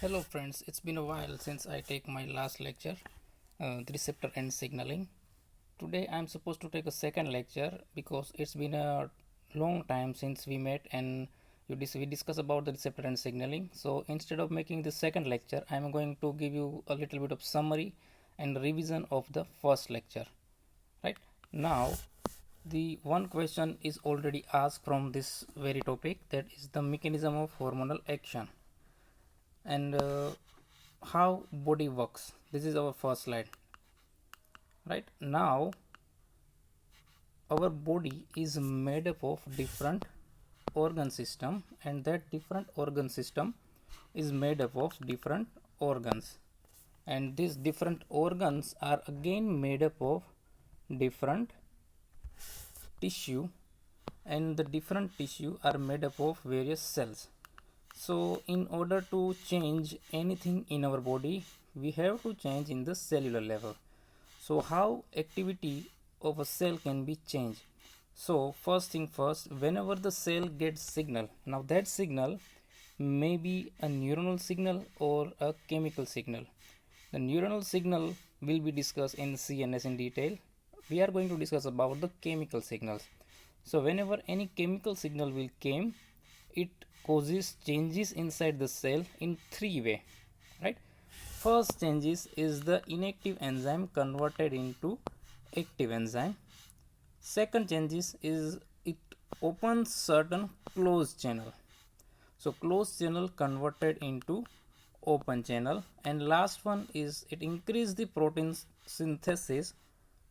Hello friends, it's been a while since I take my last lecture, the receptor and signaling. Today I'm supposed to take a second lecture because it's been a long time since we met and we discuss about the receptor and signaling. So instead of making the second lecture, I'm going to give you a little bit of summary and revision of the first lecture. Right now, the one question is already asked from this very topic, that is the mechanism of hormonal action and how body works. This is our first slide. Right now, our body is made up of different organ system, and that different organ system is made up of different organs, and these different organs are again made up of different tissue, and the different tissue are made up of various cells. So in order to change anything in our body, we have to change in the cellular level. So how activity of a cell can be changed? So first thing first, whenever the cell gets signal, now that signal may be a neuronal signal or a chemical signal. The neuronal signal will be discussed in CNS in detail. We are going to discuss about the chemical signals. So whenever any chemical signal will came, it causes changes inside the cell in three way, right? First changes is the inactive enzyme converted into active enzyme. Second changes is it opens certain closed channel. So closed channel converted into open channel, and last one is it increase the protein synthesis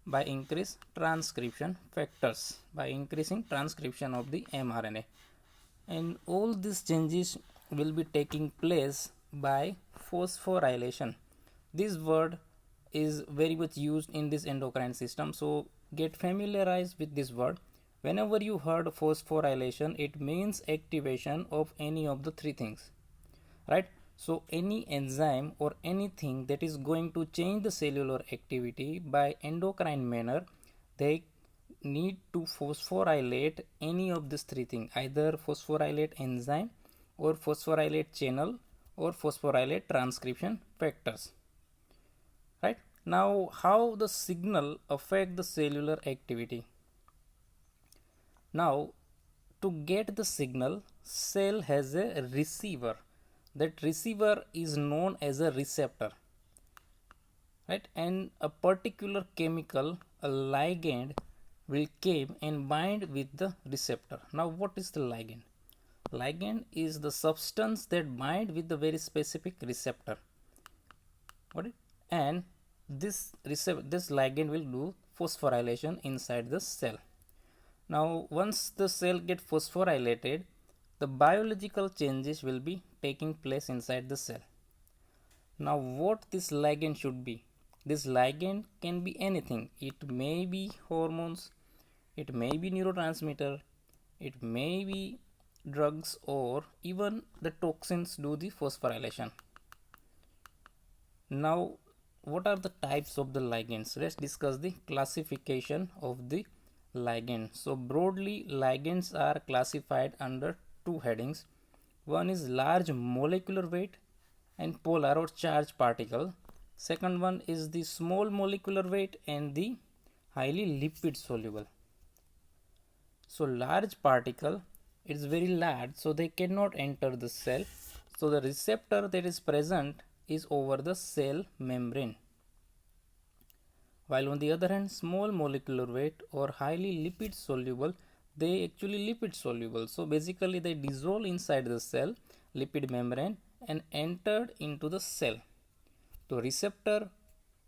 by increase transcription factors, by increasing transcription of the mRNA, and all these changes will be taking place by phosphorylation. This word is very much used in this endocrine system, so get familiarized with this word. Whenever you heard phosphorylation, it means activation of any of the three things, right? So any enzyme or anything that is going to change the cellular activity by endocrine manner, they need to phosphorylate any of these three things, either phosphorylate enzyme or phosphorylate channel or phosphorylate transcription factors. Right now, how the signal affect the cellular activity? Now, to get the signal, cell has a receiver. That receiver is known as a receptor, right? And a particular chemical, a ligand, will came and bind with the receptor. Now what is the ligand? Ligand is the substance that bind with the very specific receptor. Got it? And this ligand will do phosphorylation inside the cell. Now once the cell get phosphorylated, the biological changes will be taking place inside the cell. Now what this ligand should be? This ligand can be anything. It may be hormones, it may be neurotransmitter, it may be drugs, or even the toxins do the phosphorylation. Now what are the types of the ligands? Let's discuss the classification of the ligand. So broadly, ligands are classified under two headings. One is large molecular weight and polar or charged particle. Second one is the small molecular weight and the highly lipid soluble. So large particle is very large, so they cannot enter the cell. So the receptor that is present is over the cell membrane. While on the other hand, small molecular weight or highly lipid soluble, they actually lipid soluble. So basically they dissolve inside the cell lipid membrane and entered into the cell. The receptor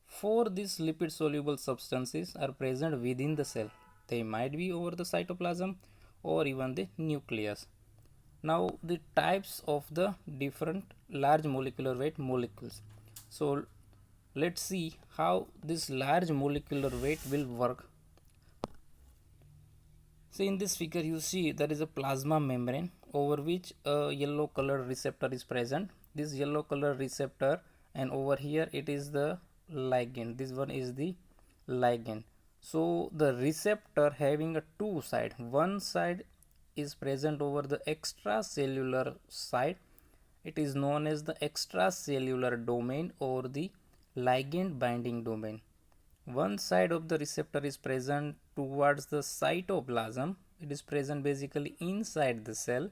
for these lipid soluble substances are present within the cell. They might be over the cytoplasm or even the nucleus. Now the types of the different large molecular weight molecules. So let's see how this large molecular weight will work. So in this figure you see there is a plasma membrane over which a yellow color receptor is present. This yellow color receptor, and over here it is the ligand. This one is the ligand. So the receptor having a two side. One side is present over the extracellular side. It is known as the extracellular domain or the ligand binding domain. One side of the receptor is present towards the cytoplasm. It is present basically inside the cell.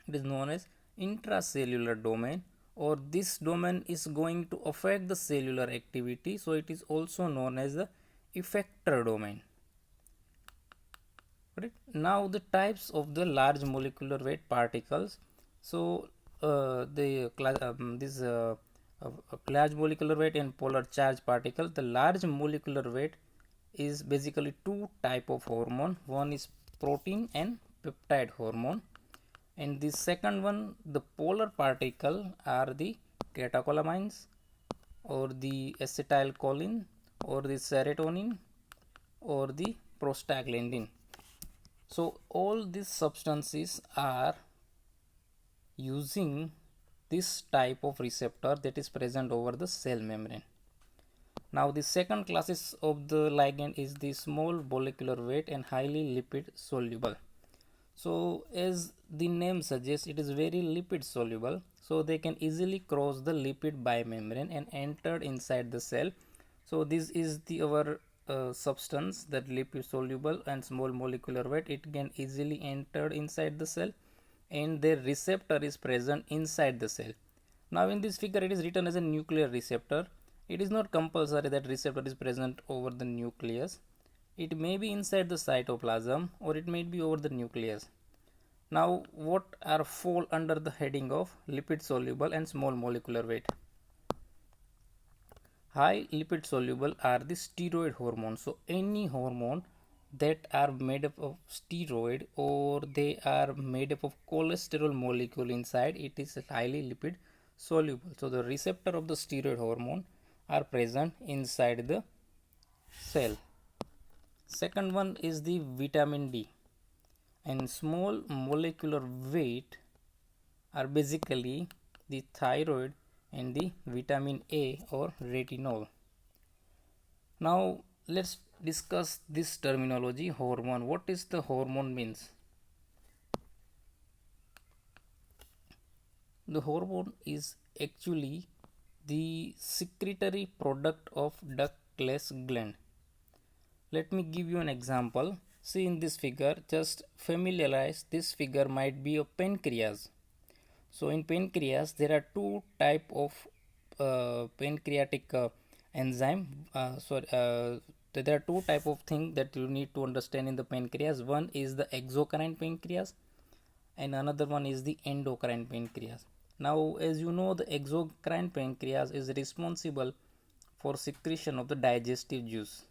It is known as intracellular domain, or this domain is going to affect the cellular activity, so it is also known as the effector domain. Right. Now the types of the large molecular weight particles. So large molecular weight and polar charge particle. The large molecular weight is basically two type of hormone. One is protein and peptide hormone, and the second one, the polar particle, are the catecholamines or the acetylcholine or the serotonin or the prostaglandin. So all these substances are using this type of receptor that is present over the cell membrane. Now the second classes of the ligand is the small molecular weight and highly lipid soluble. So as the name suggests, it is very lipid soluble, so they can easily cross the lipid biomembrane and enter inside the cell. So this is the our substance, that lipid soluble and small molecular weight. It can easily enter inside the cell, and their receptor is present inside the cell. Now in this figure it is written as a nuclear receptor. It is not compulsory that receptor is present over the nucleus. It may be inside the cytoplasm or it may be over the nucleus. Now what are fall under the heading of lipid soluble and small molecular weight? High lipid soluble are the steroid hormones. So any hormone that are made up of steroid or they are made up of cholesterol molecule inside, it is highly lipid soluble. So the receptor of the steroid hormone are present inside the cell. Second one is the vitamin D, and small molecular weight are basically the thyroid and the vitamin A or retinol. Now let's discuss this terminology, hormone. What is the hormone means? The hormone is actually the secretory product of ductless gland. Let me give you an example. See in this figure, just familiarize, this figure might be a pancreas. So in pancreas there are two type of pancreatic enzyme. There are two type of thing that you need to understand in the pancreas. One is the exocrine pancreas and another one is the endocrine pancreas. Now as you know, the exocrine pancreas is responsible for secretion of the digestive juice.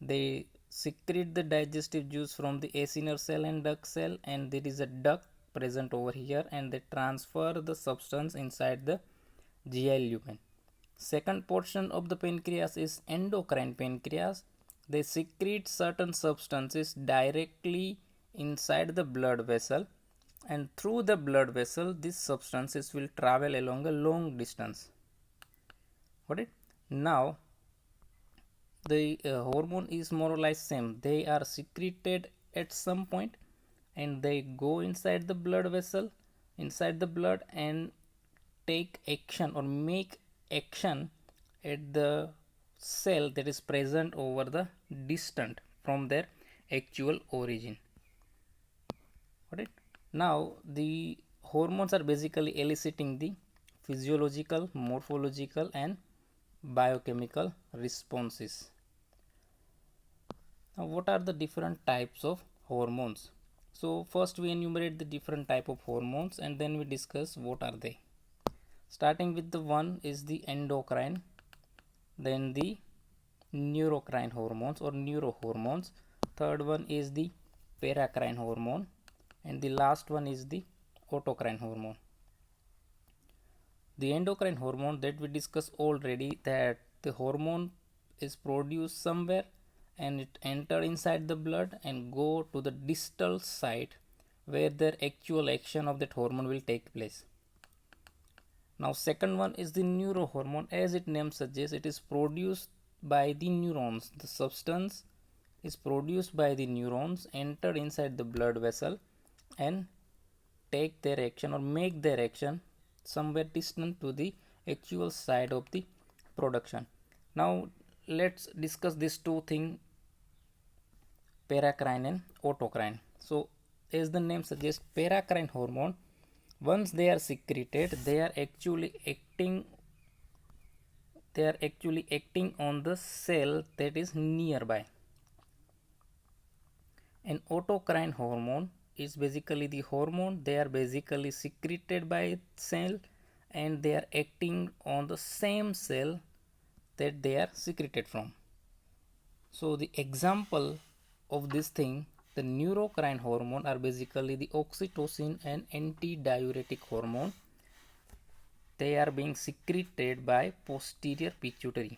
They secrete the digestive juice from the acinar cell and duct cell, and there is a duct present over here, and they transfer the substance inside the GI lumen. Second portion of the pancreas is endocrine pancreas. They secrete certain substances directly inside the blood vessel, and through the blood vessel these substances will travel along a long distance. Got it? Now the hormone is more or less same. They are secreted at some point and they go inside the blood vessel, inside the blood, and take action or make action at the cell that is present over the distant from their actual origin. Got it? Now the hormones are basically eliciting the physiological, morphological and biochemical responses. Now what are the different types of hormones? So first we enumerate the different type of hormones and then we discuss what are they. Starting with the one is the endocrine, then the neurocrine hormones or neurohormones. Third one is the paracrine hormone, and the last one is the autocrine hormone. The endocrine hormone that we discussed already, that the hormone is produced somewhere and it enter inside the blood and go to the distal site where their actual action of that hormone will take place. Now second one is the neurohormone. As its name suggests, it is produced by the neurons. The substance is produced by the neurons, enter inside the blood vessel and take their action or make their action somewhere distant to the actual site of the production. Now let's discuss these two things, paracrine and autocrine. So as the name suggests, paracrine hormone, once they are secreted, they are actually acting on the cell that is nearby. An autocrine hormone is basically the hormone, they are basically secreted by cell and they are acting on the same cell that they are secreted from. So the example of this thing, the neurocrine hormone are basically the oxytocin and antidiuretic hormone. They are being secreted by posterior pituitary.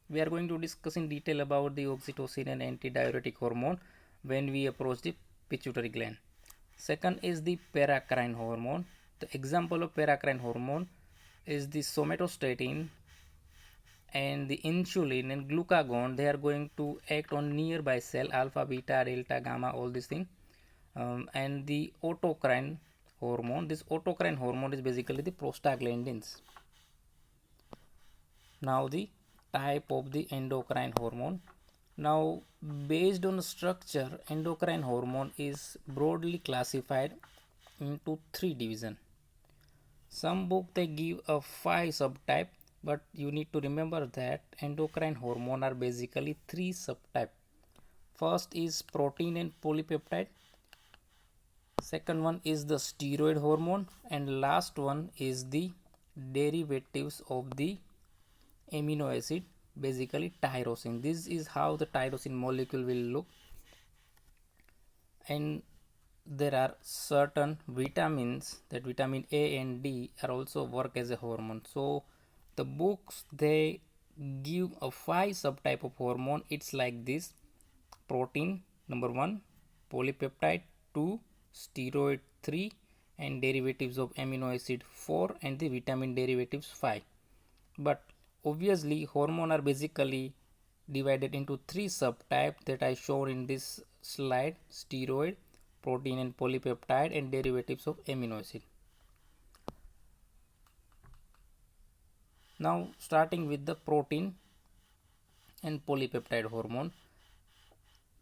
We are going to discuss in detail about the oxytocin and antidiuretic hormone when we approach the pituitary gland. Second is the paracrine hormone. The example of paracrine hormone is the somatostatin and the insulin and glucagon. They are going to act on nearby cell, alpha, beta, delta, gamma, all these things. And the autocrine hormone, this autocrine hormone is basically the prostaglandins. Now the type of the endocrine hormone. Now based on structure, endocrine hormone is broadly classified into three divisions. Some book they give a 5 subtype, but you need to remember that endocrine hormone are basically three subtype. First is protein and polypeptide, second one is the steroid hormone, and last one is the derivatives of the amino acid, basically tyrosine. This is how the tyrosine molecule will look. And there are certain vitamins, that vitamin A and D are also work as a hormone. So the books they give a 5 subtype of hormone. It's like this: protein number 1, polypeptide 2, steroid 3, and derivatives of amino acid 4, and the vitamin derivatives 5. But obviously hormone are basically divided into three subtypes that I showed in this slide: steroid, protein and polypeptide, and derivatives of amino acid. Now starting with the protein and polypeptide hormone.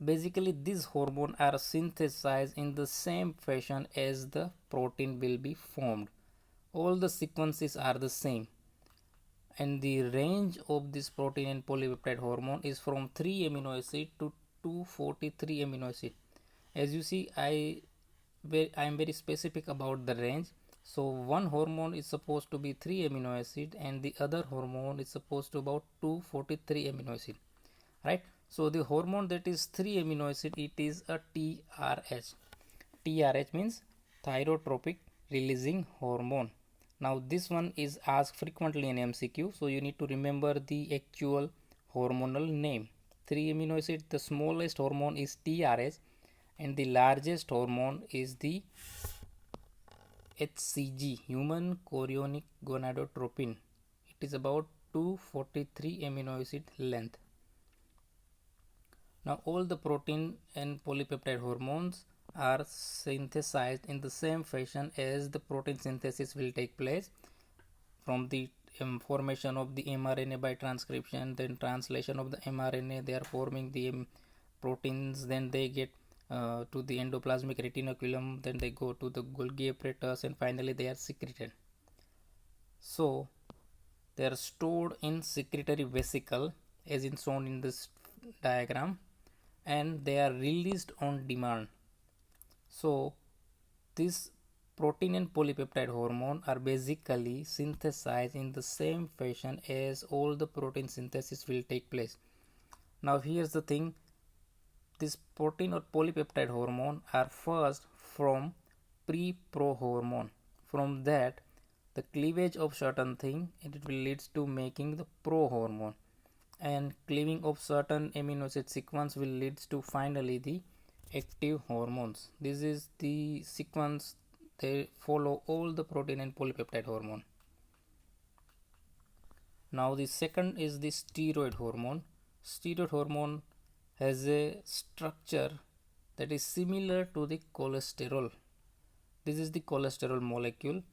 Basically these hormones are synthesized in the same fashion as the protein will be formed. All the sequences are the same, and the range of this protein and polypeptide hormone is from 3 amino acid to 243 amino acid. As you see, I am very specific about the range. So one hormone is supposed to be 3 amino acid and the other hormone is supposed to about 243 amino acid, right? So the hormone that is 3 amino acid, it is a TRH. TRH means thyrotropic releasing hormone. Now this one is asked frequently in MCQ, so you need to remember the actual hormonal name. 3 amino acid, the smallest hormone is TRH and the largest hormone is the HCG, human chorionic gonadotropin. It is about 243 amino acid length. Now all the protein and polypeptide hormones are synthesized in the same fashion as the protein synthesis will take place from the formation of the mRNA by transcription, then translation of the mRNA, they are forming the proteins, then they get to the endoplasmic reticulum, then they go to the Golgi apparatus, and finally they are secreted. So they are stored in secretory vesicle as in shown in this diagram, and they are released on demand. So this protein and polypeptide hormone are basically synthesized in the same fashion as all the protein synthesis will take place. Now here's the thing, this protein or polypeptide hormone are first from pre-prohormone. From that the cleavage of certain thing, it will leads to making the prohormone, and cleaving of certain amino acid sequence will leads to finally the active hormones. This is the sequence they follow all the protein and polypeptide hormone. Now the second is the steroid hormone. Steroid hormone has a structure that is similar to the cholesterol. This is the cholesterol molecule,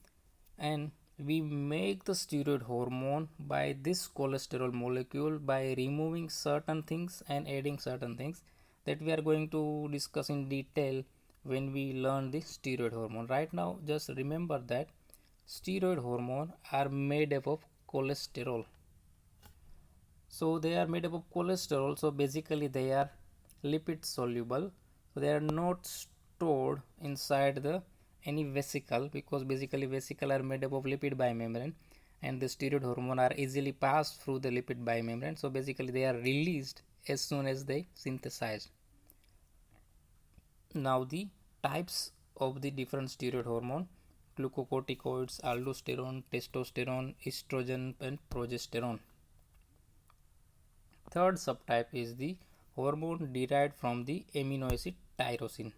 and we make the steroid hormone by this cholesterol molecule by removing certain things and adding certain things that we are going to discuss in detail when we learn the steroid hormone. Right now, just remember that steroid hormone are made up of cholesterol. So they are made up of cholesterol. So basically they are lipid soluble. So they are not stored inside the any vesicle, because basically vesicle are made up of lipid bimembrane and the steroid hormone are easily passed through the lipid bimembrane. So basically they are released as soon as they synthesized. Now the types of the different steroid hormone: glucocorticoids, aldosterone, testosterone, estrogen and progesterone. Third subtype is the hormone derived from the amino acid tyrosine.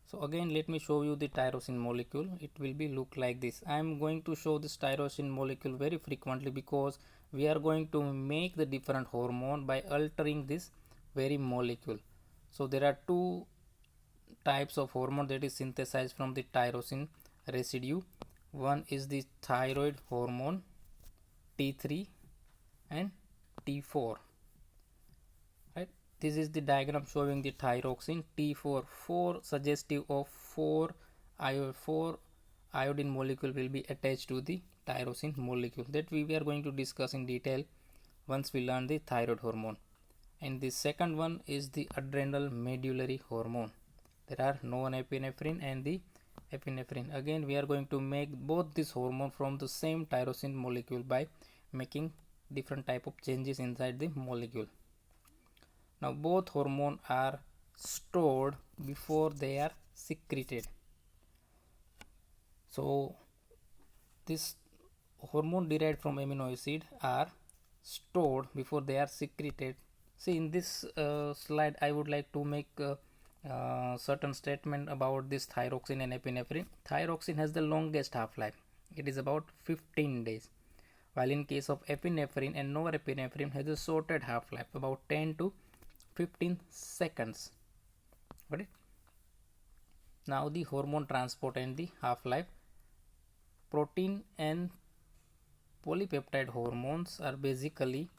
So again, let me show you the tyrosine molecule. It will be look like this. I am going to show this tyrosine molecule very frequently because we are going to make the different hormone by altering this very molecule. So there are two types of hormone that is synthesized from the tyrosine residue. One is the thyroid hormone T3 and T4. Right, this is the diagram showing the thyroxine T4, 4 suggestive of 4 iodine molecule will be attached to the tyrosine molecule that we are going to discuss in detail once we learn the thyroid hormone. And the second one is the adrenal medullary hormone. There are norepinephrine and the epinephrine. Again, we are going to make both this hormone from the same tyrosine molecule by making different type of changes inside the molecule. Now both hormones are stored before they are secreted. So this hormone derived from amino acid are stored before they are secreted. See, in this slide I would like to make certain statement about this thyroxine and epinephrine. Thyroxine has the longest half-life. It is about 15 days. While in case of epinephrine and norepinephrine has a shorter half-life, about 10 to 15 seconds. Got it? Now the hormone transport and the half-life. Protein and polypeptide hormones are basically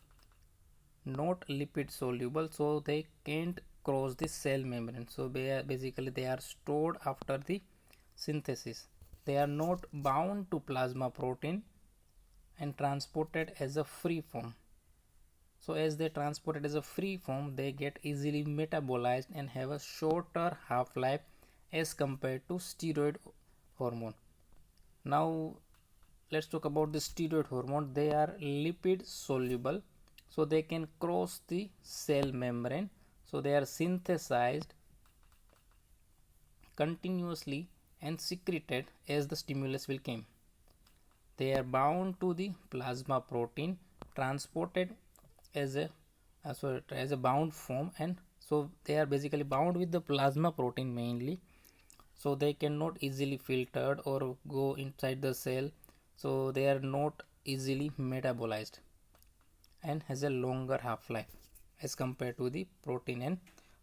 not lipid soluble, so they can't cross the cell membrane. So basically they are stored after the synthesis. They are not bound to plasma protein and transported as a free form. So as they transported as a free form, they get easily metabolized and have a shorter half-life as compared to steroid hormone. Now let's talk about the steroid hormone. They are lipid soluble, so they can cross the cell membrane. So they are synthesized continuously and secreted as the stimulus will come. They are bound to the plasma protein, transported as a bound form, and so they are basically bound with the plasma protein mainly, so they cannot easily filtered or go inside the cell, so they are not easily metabolized and has a longer half-life as compared to the protein and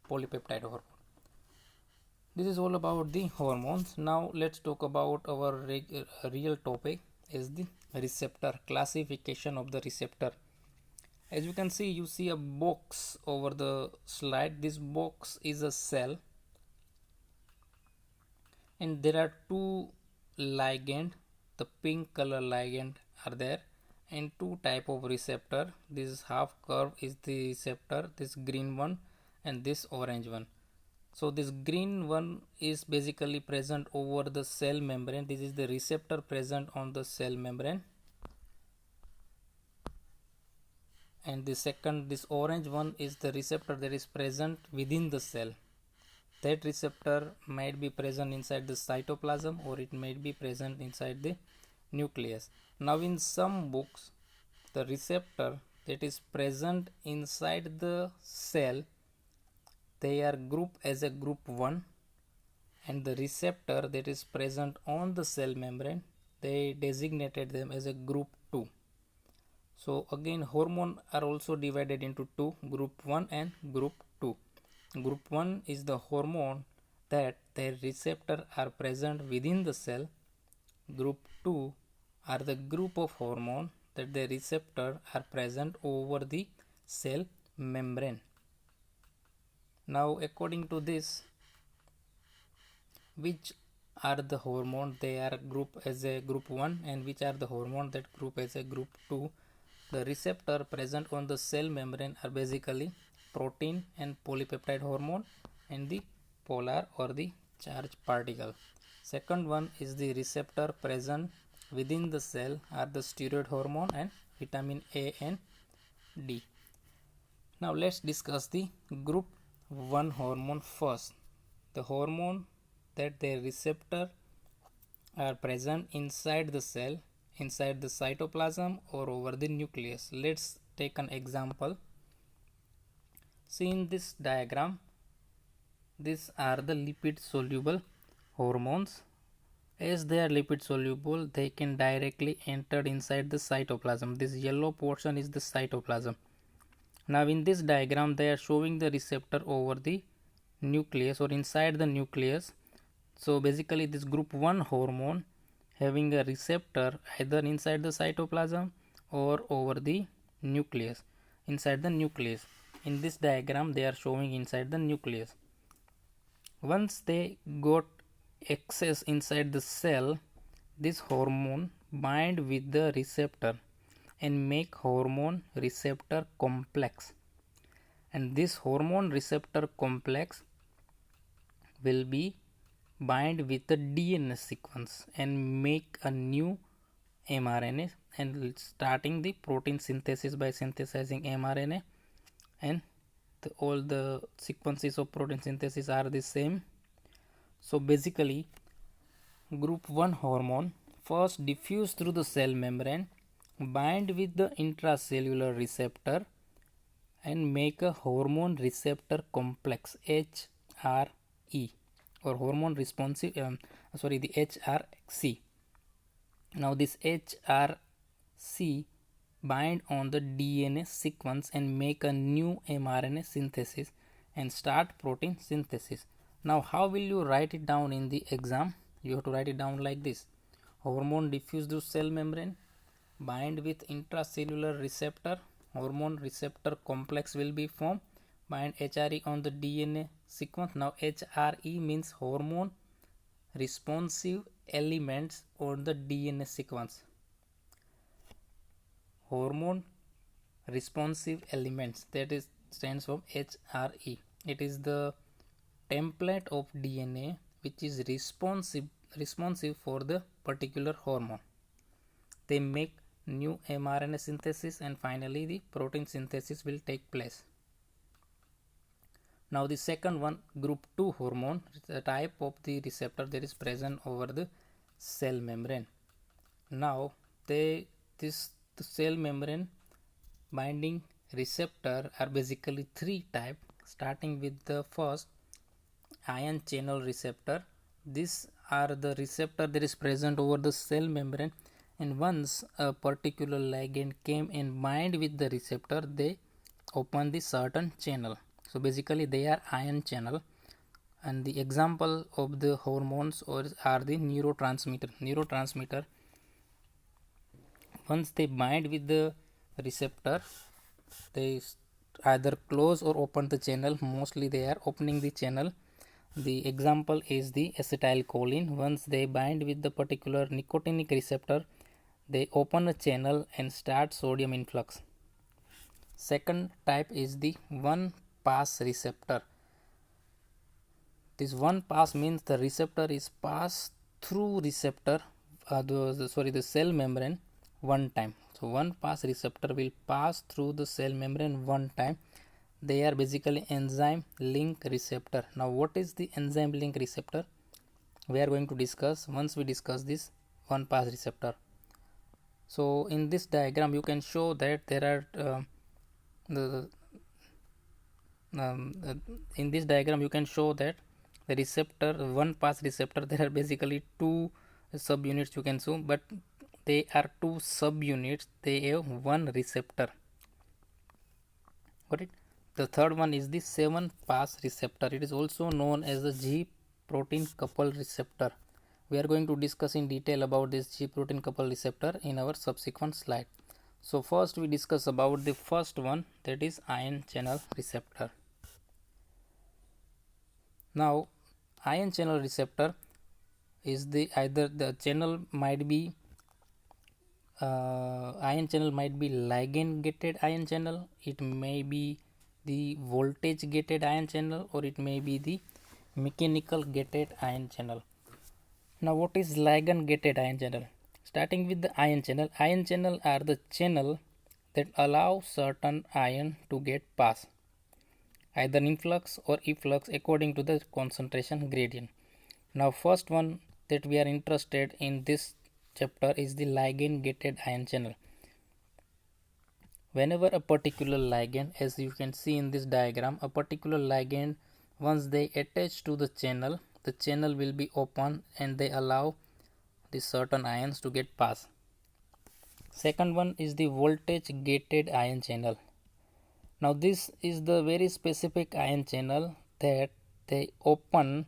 polypeptide hormone. This is all about the hormones. Now let's talk about our real topic is the receptor, classification of the receptor. As you can see, you see a box over the slide. This box is a cell and there are two ligand. The pink color ligand are there and two type of receptor. This half curve is the receptor, this green one and this orange one. So this green one is basically present over the cell membrane. This is the receptor present on the cell membrane. And the second, this orange one, is the receptor that is present within the cell. That receptor might be present inside the cytoplasm or it might be present inside the nucleus. Now in some books, the receptor that is present inside the cell, they are grouped as a group 1, and the receptor that is present on the cell membrane, they designated them as a group 2. So again, hormone are also divided into two, group 1 and group 2. Group 1 is the hormone that their receptor are present within the cell, Group 2 are the group of hormone that the receptor are present over the cell membrane. Now according to this, which are the hormone they are group as a group 1 and which are the hormone that group as a group 2? The receptor present on the cell membrane are basically protein and polypeptide hormone and the polar or the charged particle. Second one is the receptor present within the cell are the steroid hormone and vitamin A and D. Now let's discuss the group 1 hormone first. The hormone that the receptor are present inside the cell, inside the cytoplasm or over the nucleus. Let's take an example. See in this diagram, these are the lipid soluble hormones. As they are lipid soluble, they can directly enter inside the cytoplasm. This yellow portion is the cytoplasm. Now in this diagram they are showing the receptor over the nucleus or inside the nucleus. So basically this group 1 hormone having a receptor either inside the cytoplasm or over the nucleus, inside the nucleus. In this diagram they are showing inside the nucleus. Once they got access inside the cell, this hormone bind with the receptor and make hormone receptor complex, and this hormone receptor complex will be bind with the DNA sequence and make a new mRNA and starting the protein synthesis by synthesizing mRNA, and all the sequences of protein synthesis are the same. So basically group 1 hormone first diffuse through the cell membrane, bind with the intracellular receptor and make a hormone receptor complex HRE or hormone responsive the HRC. Now this HRC bind on the DNA sequence and make a new mRNA synthesis and start protein synthesis. Now how will you write it down in the exam? You have to write it down like this: hormone diffuse through cell membrane, bind with intracellular receptor, hormone receptor complex will be formed, bind HRE on the DNA sequence. Now HRE means hormone responsive elements on the DNA sequence. Hormone responsive elements, that is stands for HRE. It is the template of DNA which is responsive for the particular hormone. They make new mRNA synthesis and finally the protein synthesis will take place. Now the second one, group 2 hormone, the type of the receptor that is present over the cell membrane. Now the cell membrane binding receptor are basically 3 type, starting with the first ion channel receptor. These are the receptor that is present over the cell membrane, and once a particular ligand came and bind with the receptor, they open the certain channel. So basically they are ion channel, and the example of the hormones are the neurotransmitter. Once they bind with the receptor, they either close or open the channel. Mostly they are opening the channel. The example is the acetylcholine. Once they bind with the particular nicotinic receptor, they open a channel and start sodium influx. Second type is the one pass receptor. This one pass means the receptor is passed through the cell membrane one time. So one pass receptor will pass through the cell membrane one time. They are basically enzyme link receptor. Now what is the enzyme link receptor? We are going to discuss once we discuss this one pass receptor. So in this diagram you can show that there are in this diagram you can show that the receptor, one pass receptor, there are basically 2 subunits you can show, but they are 2 subunits, they have one receptor. Got it? The third one is the 7 pass receptor. It is also known as the G protein couple receptor. We are going to discuss in detail about this G protein coupled receptor in our subsequent slide. So first we discuss about the first one, that is ion channel receptor. Now ion channel receptor is the either the channel might be ion channel might be ligand gated ion channel, it may be the voltage gated ion channel, or it may be the mechanical gated ion channel. Now what is ligand gated ion channel? Starting with the ion channel are the channel that allow certain ion to get pass, either influx or efflux according to the concentration gradient. Now first one that we are interested in this chapter is the ligand gated ion channel. Whenever a particular ligand, as you can see in this diagram, a particular ligand, once they attach to the channel will be open and they allow the certain ions to get pass. Second one is the voltage gated ion channel. Now this is the very specific ion channel that they open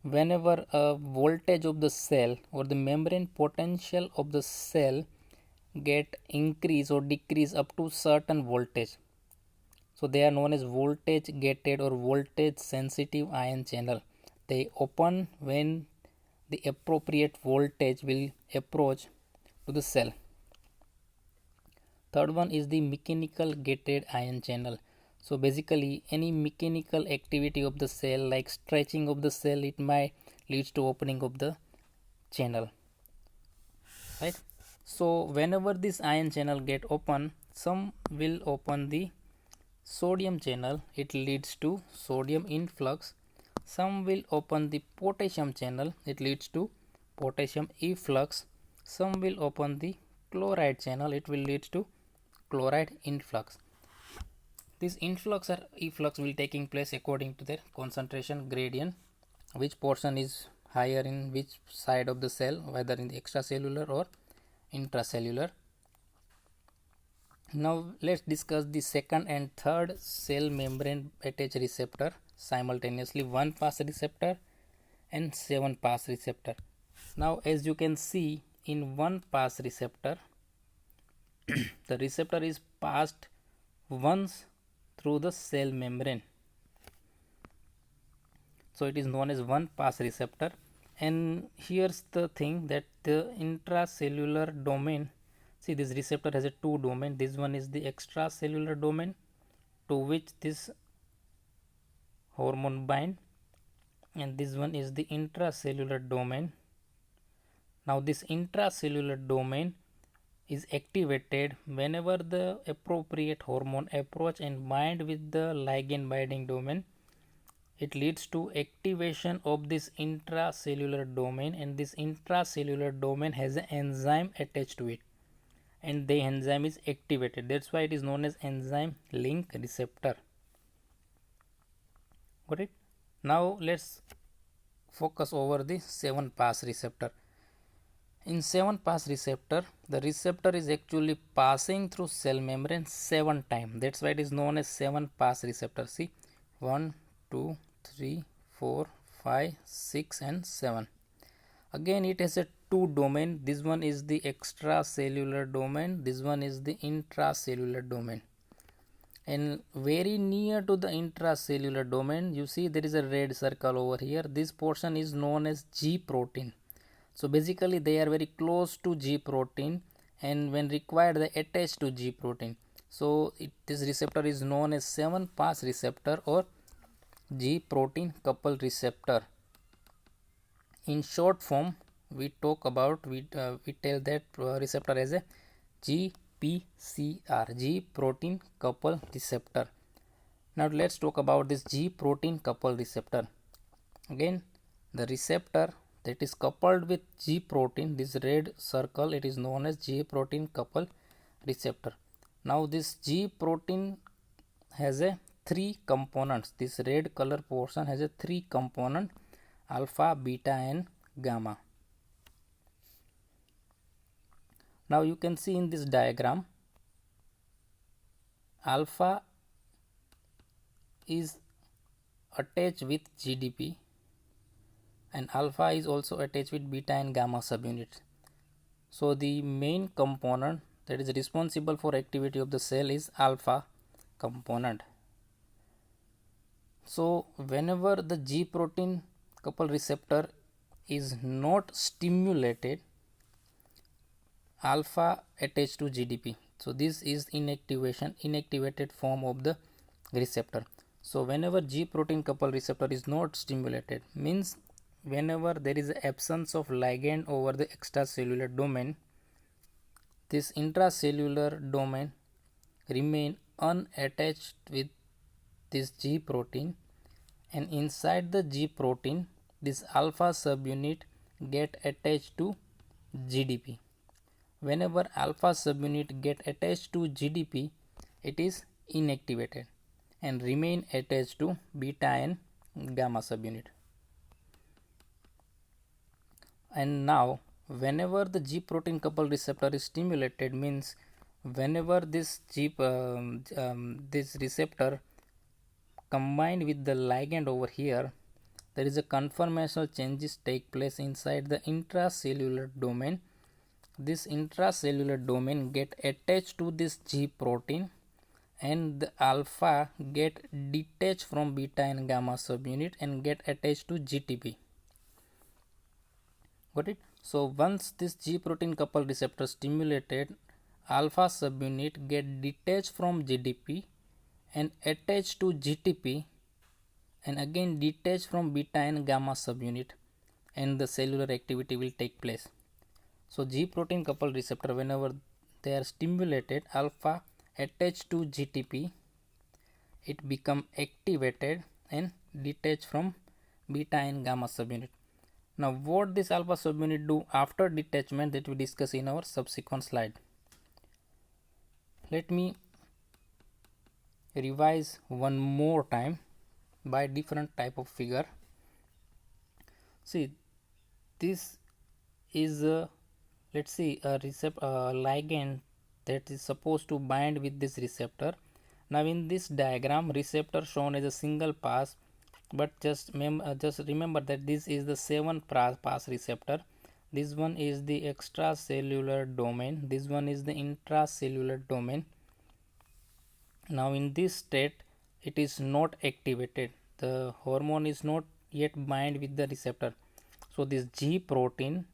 whenever a voltage of the cell or the membrane potential of the cell get increase or decrease up to certain voltage. So they are known as voltage gated or voltage sensitive ion channel. They open when the appropriate voltage will approach to the cell. Third one is the mechanical gated ion channel. So basically any mechanical activity of the cell like stretching of the cell, it might leads to opening of the channel, right? So whenever this ion channel get open, some will open the sodium channel, it leads to sodium influx. Some will open the potassium channel, it leads to potassium efflux. Some will open the chloride channel, it will lead to chloride influx. This influx or efflux will taking place according to their concentration gradient, which portion is higher in which side of the cell, whether in the extracellular or intracellular. Now let's discuss the second and third cell membrane attached receptor simultaneously, 1 pass receptor and 7 pass receptor. Now as you can see in 1 pass receptor, the receptor is passed once through the cell membrane, so it is known as 1 pass receptor. And here's the thing that the intracellular domain, see this receptor has a two domain, this one is the extracellular domain to which this hormone bind, and this one is the intracellular domain. Now this intracellular domain is activated whenever the appropriate hormone approach and bind with the ligand binding domain. It leads to activation of this intracellular domain, and this intracellular domain has an enzyme attached to it, and the enzyme is activated. That's why it is known as enzyme link receptor. Got it? Now let's focus over the 7 pass receptor. In 7 pass receptor, the receptor is actually passing through cell membrane 7 times. That's why it is known as 7 pass receptor. See, 1, 2, 3, 4, 5, 6 and 7. Again it has a two domain. This one is the extracellular domain, this one is the intracellular domain. And very near to the intracellular domain, you see there is a red circle over here. This portion is known as G protein. So basically they are very close to G protein, and when required they attach to G protein. So this receptor is known as 7 pass receptor or G protein coupled receptor. In short form, we talk about we tell that receptor as a GPCR, G protein coupled receptor. Now let's talk about this G protein coupled receptor. Again, the receptor that is coupled with G protein, this red circle, it is known as G protein coupled receptor. Now this G protein has a 3 components. This red color portion has a 3 component: alpha, beta and gamma. Now you can see in this diagram, alpha is attached with GDP, and alpha is also attached with beta and gamma subunits. So the main component that is responsible for activity of the cell is alpha component. So whenever the G protein couple receptor is not stimulated, alpha attached to GDP. So this is inactivated form of the receptor. So whenever G protein couple receptor is not stimulated, means whenever there is absence of ligand over the extracellular domain, this intracellular domain remain unattached with this G protein, and inside the G protein this alpha subunit get attached to GDP. Whenever alpha subunit get attached to GDP, it is inactivated and remain attached to beta and gamma subunit. And now whenever the G protein couple receptor is stimulated, means whenever this this receptor combined with the ligand over here, there is a conformational changes take place inside the intracellular domain. This intracellular domain get attached to this G protein, and the alpha get detached from beta and gamma subunit and get attached to GTP. Got it? So once this G protein couple receptor stimulated, alpha subunit get detached from GDP and attached to GTP, and again detached from beta and gamma subunit, and the cellular activity will take place. So G protein couple receptor, whenever they are stimulated, alpha attached to GTP, it become activated and detached from beta and gamma subunit. Now what this alpha subunit do after detachment, that we discuss in our subsequent slide. Let me revise one more time by different type of figure. See, this is a, let's see, a ligand that is supposed to bind with this receptor. Now in this diagram, receptor shown as a single pass, but just remember that this is the 7 pass receptor. This one is the extracellular domain, this one is the intracellular domain. Now in this state it is not activated, the hormone is not yet bind with the receptor. So this G protein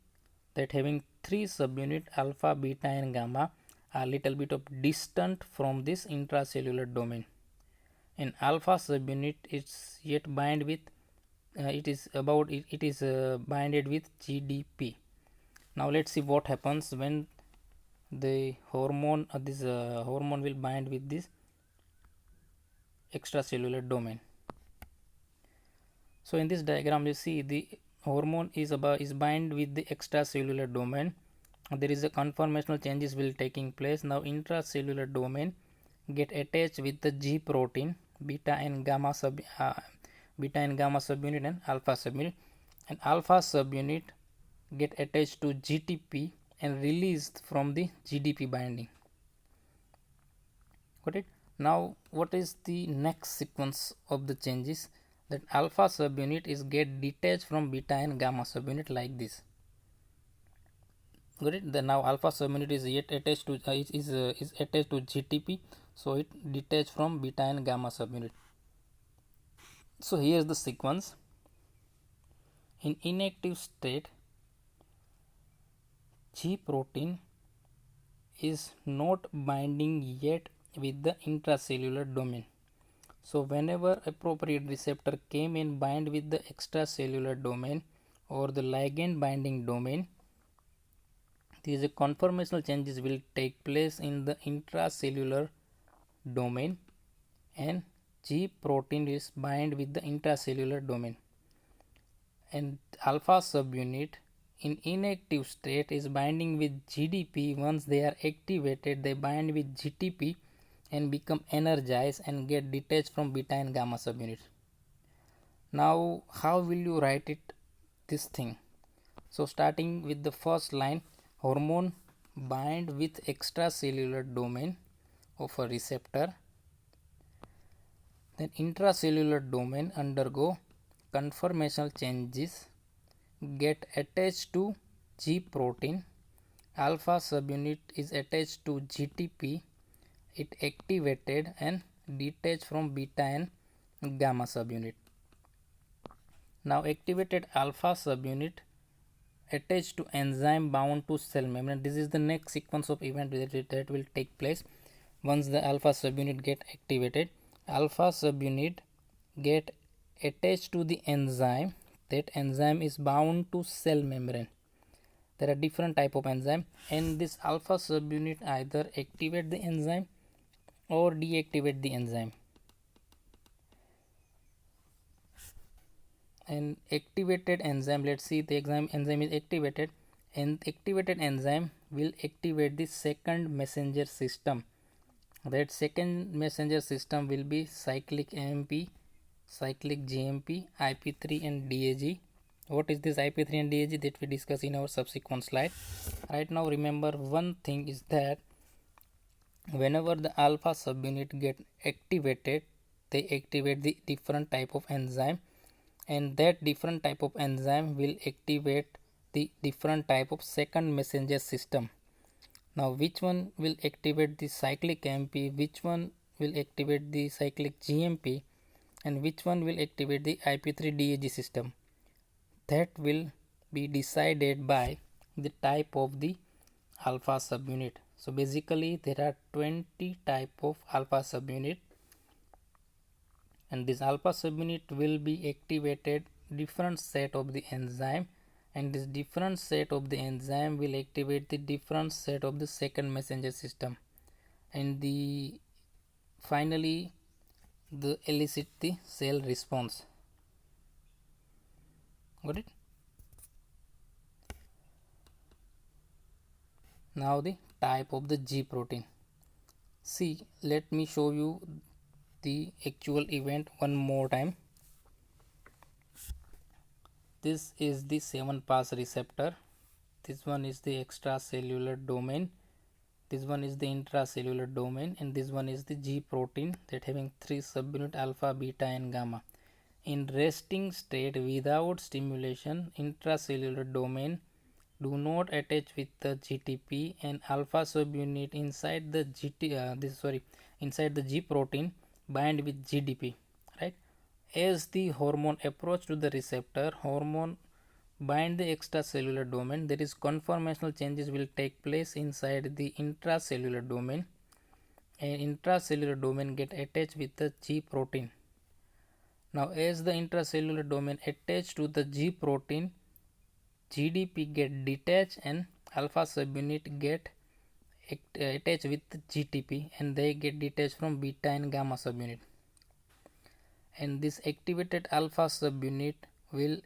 that having 3 subunit alpha, beta and gamma are little bit of distant from this intracellular domain, and alpha subunit is yet bind with it is binded with GDP. Now let's see what happens when the hormone hormone will bind with this extracellular domain. So in this diagram you see the hormone is bind with the extracellular domain. There is a conformational changes will taking place. Now intracellular domain get attached with the G protein, beta and gamma subunit and alpha subunit, and alpha subunit get attached to GTP and released from the GDP binding. Got it? Now what is the next sequence of the changes? That alpha subunit is get detached from beta and gamma subunit like this. Got it? Now alpha subunit is yet attached to is attached to GTP, so it detached from beta and gamma subunit. So here is the sequence. In inactive state, G protein is not binding yet with the intracellular domain. So whenever appropriate receptor came and bind with the extracellular domain or the ligand binding domain, these conformational changes will take place in the intracellular domain, and G protein is bind with the intracellular domain, and alpha subunit in inactive state is binding with GDP. Once they are activated, they bind with GTP and become energized and get detached from beta and gamma subunit. Now how will you write it, this thing? So starting with the first line, hormone bind with extracellular domain of a receptor, then intracellular domain undergo conformational changes get attached to G protein, alpha subunit is attached to GTP, it activated and detached from beta and gamma subunit. Now activated alpha subunit attached to enzyme bound to cell membrane. This is the next sequence of event that will take place once the alpha subunit get activated. Alpha subunit get attached to the enzyme. That enzyme is bound to cell membrane. There are different type of enzyme, and this alpha subunit either activate the enzyme or deactivate the enzyme. And activated enzyme, let's see, the enzyme is activated, and activated enzyme will activate the second messenger system. That second messenger system will be cyclic AMP, cyclic GMP, IP3 and DAG. What is this IP3 and DAG? That we discuss in our subsequent slide. Right now remember one thing is that whenever the alpha subunit get activated, they activate the different type of enzyme, and that different type of enzyme will activate the different type of second messenger system. Now which one will activate the cyclic AMP, which one will activate the cyclic GMP, and which one will activate the IP3 DAG system? That will be decided by the type of the alpha subunit. So basically there are 20 type of alpha subunit, and this alpha subunit will be activated different set of the enzyme, and this different set of the enzyme will activate the different set of the second messenger system, and the finally the elicit the cell response. Got it? Now the type of the G protein. See, let me show you the actual event one more time. This is the 7-pass receptor. This one is the extracellular domain. This one is the intracellular domain, and this one is the G protein that having 3 subunit alpha, beta and gamma. In resting state without stimulation, intracellular domain do not attach with the GTP, and alpha subunit inside the inside the G protein bind with GDP, right? As the hormone approach to the receptor, hormone bind the extracellular domain. There is conformational changes will take place inside the intracellular domain, and intracellular domain get attached with the G protein. Now as the intracellular domain attached to the G protein, GDP get detached and alpha subunit get attached with GTP, and they get detached from beta and gamma subunit. And this activated alpha subunit will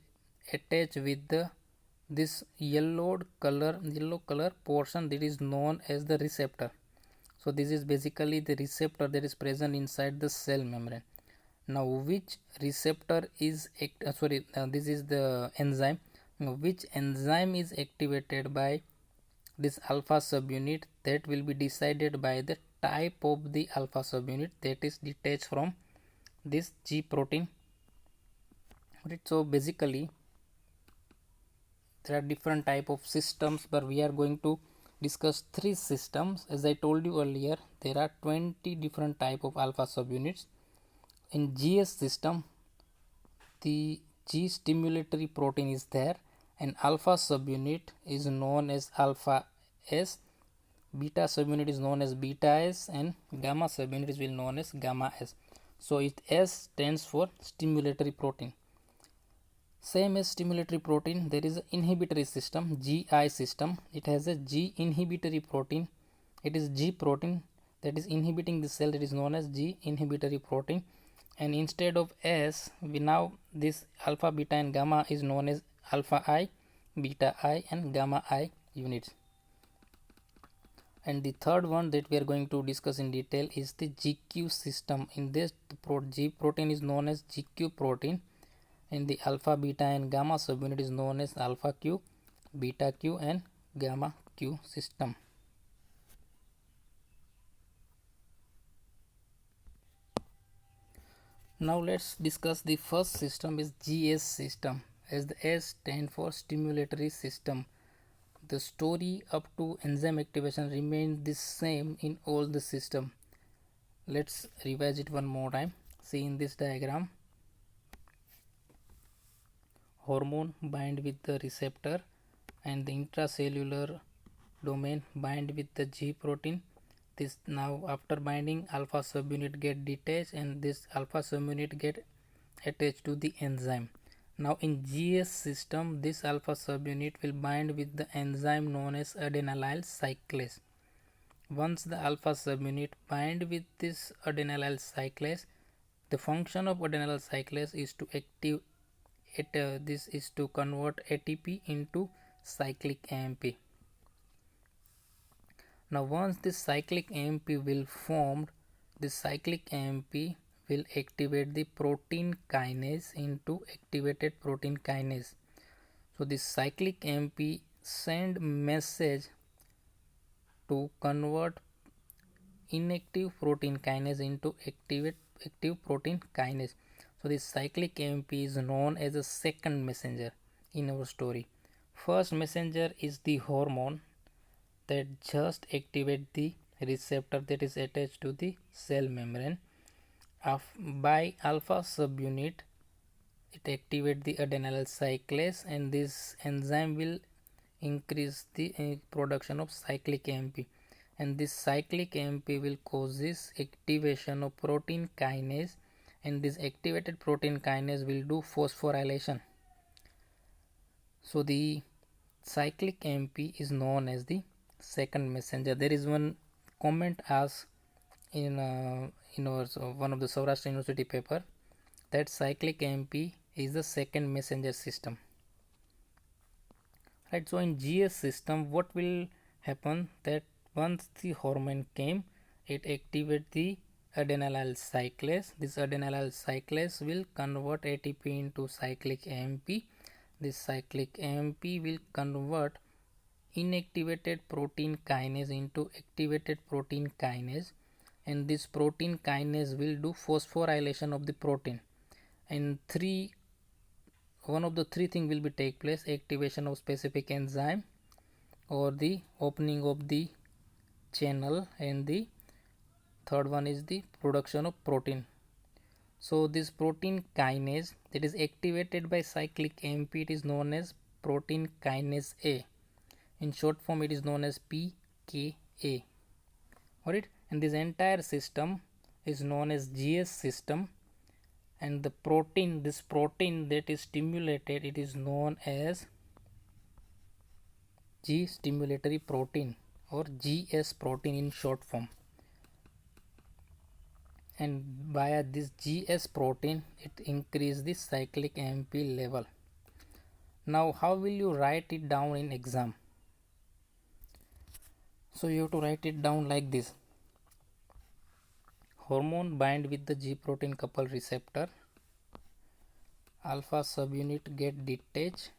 attach with this yellow color portion that is known as the receptor. So this is basically the receptor that is present inside the cell membrane. Now which receptor is this is the enzyme. Now which enzyme is activated by this alpha subunit, that will be decided by the type of the alpha subunit that is detached from this G protein. Right, so basically there are different type of systems, but we are going to discuss 3 systems. As I told you earlier, there are 20 different type of alpha subunits. In GS system, the G stimulatory protein is there, and alpha subunit is known as alpha S, beta subunit is known as beta S, and gamma subunit is known as gamma S. So it S stands for stimulatory protein. Same as stimulatory protein, there is an inhibitory system, GI system. It has a G inhibitory protein. It is G protein that is inhibiting the cell, that is known as G inhibitory protein. And instead of S, we now this alpha, beta and gamma is known as alpha I, beta I and gamma I units. And the third one that we are going to discuss in detail is the GQ system. In this, G protein is known as GQ protein, and the alpha, beta and gamma subunit is known as alpha Q, beta Q and gamma Q system. Now let's discuss the first system is GS system. as the S stand for stimulatory system. The story up to enzyme activation remains the same in all the system. Let's revise it one more time. See in this diagram, hormone bind with the receptor and the intracellular domain bind with the G protein. This now after binding, alpha subunit get detached and this alpha subunit get attached to the enzyme. Now in GS system, this alpha subunit will bind with the enzyme known as adenylyl cyclase. Once the alpha subunit bind with this adenylyl cyclase, the function of adenylyl cyclase is to active this is to convert ATP into cyclic AMP. Now once this cyclic AMP will formed, this cyclic AMP will activate the protein kinase into activated protein kinase. So this cyclic AMP send message to convert inactive protein kinase into active protein kinase. So this cyclic AMP is known as a second messenger in our story. First messenger is the hormone that just activate the receptor that is attached to the cell membrane. By alpha subunit, it activate the adenylyl cyclase and this enzyme will increase the production of cyclic AMP, and this cyclic AMP will causes activation of protein kinase, and this activated protein kinase will do phosphorylation. So the cyclic AMP is known as the second messenger. There is one comment asked in one of the Saurashtra University paper that cyclic AMP is the second messenger system. Right, so in GS system, what will happen that once the hormone came, it activate the adenylyl cyclase. This adenylyl cyclase will convert ATP into cyclic AMP. This cyclic AMP will convert inactivated protein kinase into activated protein kinase, and this protein kinase will do phosphorylation of the protein, and one of the three things will be take place: activation of specific enzyme or the opening of the channel, and the third one is the production of protein. So this protein kinase that is activated by cyclic AMP, it is known as protein kinase A. In short form, it is known as PKA. Alright, and this entire system is known as GS system, and the protein, this protein that is stimulated, it is known as G stimulatory protein or GS protein in short form. And via this GS protein, it increase the cyclic AMP level. Now how will you write it down in exam? So you have to write it down like this: hormone bind with the G protein couple receptor, alpha subunit get detached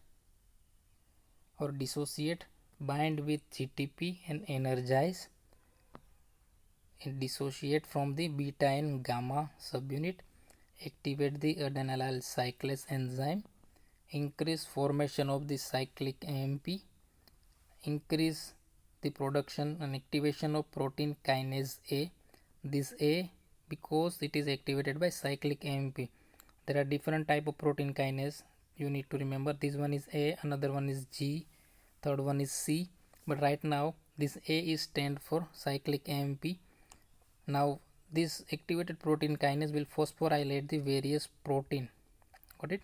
or dissociate, bind with GTP and energize, and dissociate from the beta and gamma subunit, activate the adenylyl cyclase enzyme, increase formation of the cyclic AMP, increase the production and activation of protein kinase A. This A, because it is activated by cyclic AMP. There are different type of protein kinase, you need to remember. This one is A, another one is G, third one is C, but right now this A is stand for cyclic AMP. Now this activated protein kinase will phosphorylate the various protein. Got it?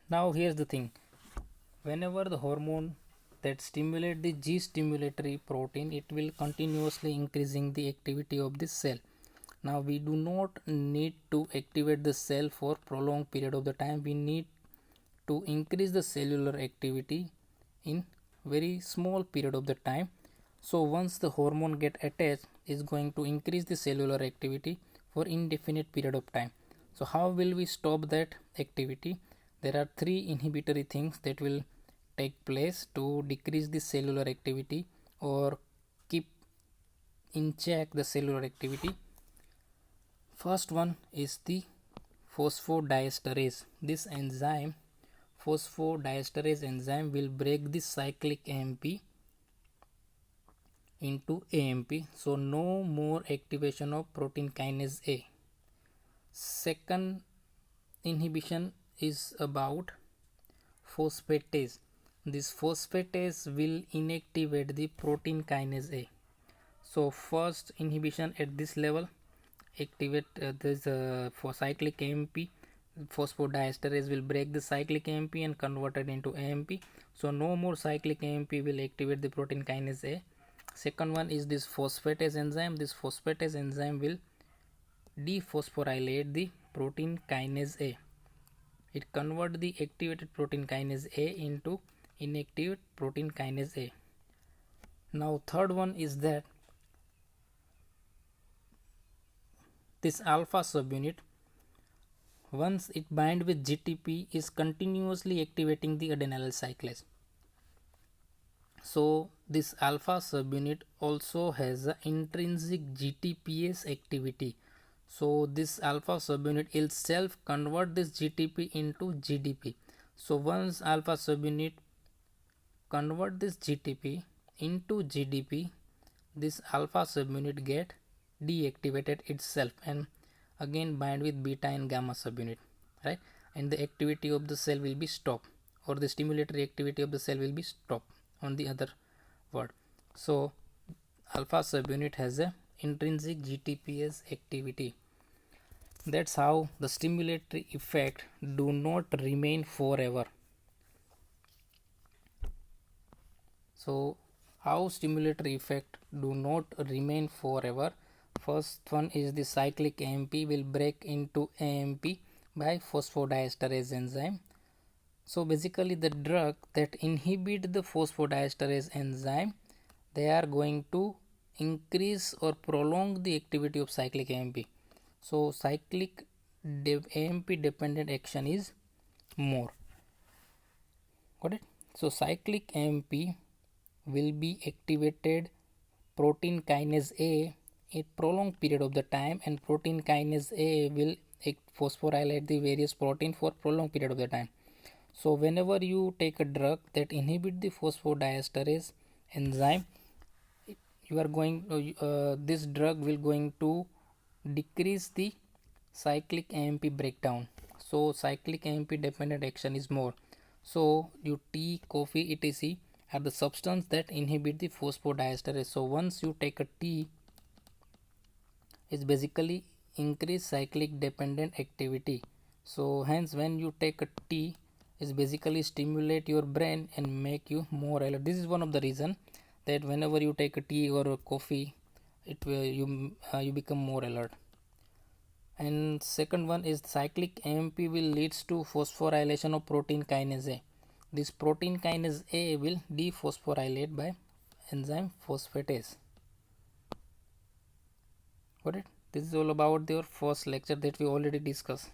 Now here's the thing: whenever the hormone that stimulate the G stimulatory protein, it will continuously increasing the activity of the cell. Now we do not need to activate the cell for prolonged period of the time. We need to increase the cellular activity in very small period of the time. So once the hormone get attached, is going to increase the cellular activity for indefinite period of time. So how will we stop that activity? There are three inhibitory things that will take place to decrease the cellular activity or keep in check the cellular activity. First one is the phosphodiesterase. This enzyme, phosphodiesterase enzyme, will break the cyclic AMP into AMP. So no more activation of protein kinase A. Second inhibition is about phosphatase. This phosphatase will inactivate the protein kinase A. So first inhibition at this level activate this for cyclic AMP. Phosphodiesterase will break the cyclic AMP and convert it into AMP. So no more cyclic AMP will activate the protein kinase A. Second one is this phosphatase enzyme. This phosphatase enzyme will dephosphorylate the protein kinase A. It converts the activated protein kinase A into inactive protein kinase A. Now third one is that this alpha subunit, once it bind with GTP, is continuously activating the adenylyl cyclase. So this alpha subunit also has an intrinsic GTPase activity. So this alpha subunit itself convert this GTP into GDP. So once alpha subunit convert this GTP into GDP, this alpha subunit get deactivated itself and again bind with beta and gamma subunit, right? And the activity of the cell will be stopped, or the stimulatory activity of the cell will be stopped on the other word. So alpha subunit has a intrinsic GTPase activity. That's how the stimulatory effect do not remain forever. So how stimulatory effect do not remain forever? First one is the cyclic AMP will break into AMP by phosphodiesterase enzyme. So basically the drug that inhibit the phosphodiesterase enzyme, they are going to increase or prolong the activity of cyclic AMP. So cyclic AMP dependent action is more. Got it? So cyclic AMP will be activated protein kinase A a prolonged period of the time, and protein kinase A will phosphorylate the various protein for prolonged period of the time. So whenever you take a drug that inhibit the phosphodiesterase enzyme, you are going this drug will going to decrease the cyclic AMP breakdown. So cyclic AMP dependent action is more. So your tea, coffee, etc. are the substance that inhibit the phosphodiesterase. So once you take a tea, it's basically increase cyclic dependent activity. So hence when you take a tea, is basically stimulate your brain and make you more alert. This is one of the reason that whenever you take a tea or a coffee, it will you become more alert. And second one is cyclic AMP will leads to phosphorylation of protein kinase A. This protein kinase A will dephosphorylate by enzyme phosphatase. Got it? This is all about your first lecture that we already discussed.